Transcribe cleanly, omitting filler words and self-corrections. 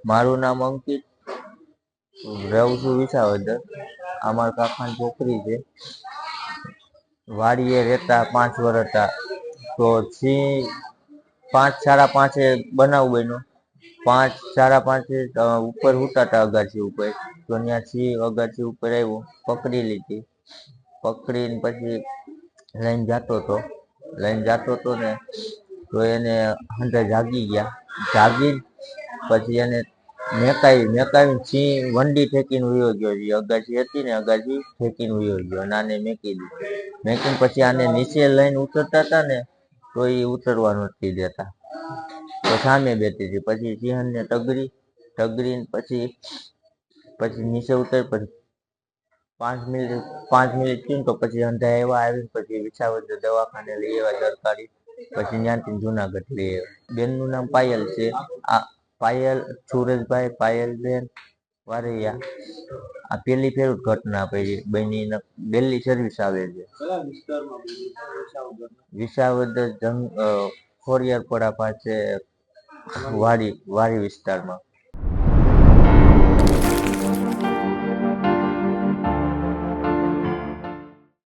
મારું નામ અંકિત, રહું છું વિસાવદર. અમારા કાકાની છોકરી છે. વાડીએ રહેતા 5 વર્ષ હતા તો સિંહ 5 સાડા 5 બનાવ બન્યો. 5 સાડા 5 ઉપર ઉતાતા અગાસી ઉપર, તો ત્યાં સિંહ અગાસી ઉપર આવ્યો, પકડી લીધી. પકડીને પછી લઈને જાતો તો ને તો એને અંદર જાગી ગયા. જાગી પછી એને મેકાવી સિંહ વંડી ફેંકીને વયો ગયો. અગાસી હતી ને અગાસી ફેંકીને વયો ગયો, નાને મેકી દીધી. મેકીને પછી આને નીચે લઈને ઉતરતા હતા ને તો એ ઉતરવા નથી દેતા, તો સામે બેઠી હતી. પછી સિંહણને ટગરીને પછી નીચે ઉતર. પછી 5 મિનિટ થઈને તો પછી અંધા આવીને પછી વિસાવદર દવાખાને લઈ આવ્યા સરકારી. પછી ત્યાંથી જુનાગઢ લઈ આવ્યા. બેનનું નામ પાયલ છે. આ પાયલ સુરજભાઈ પાયલબેન વારૈયા. આ પેલી ફેર ઘટના બની, ડેલી સર્વિસ આવે છે. વિસાવદર ખોડિયારપડા પાસે વાડી વિસ્તારમાં.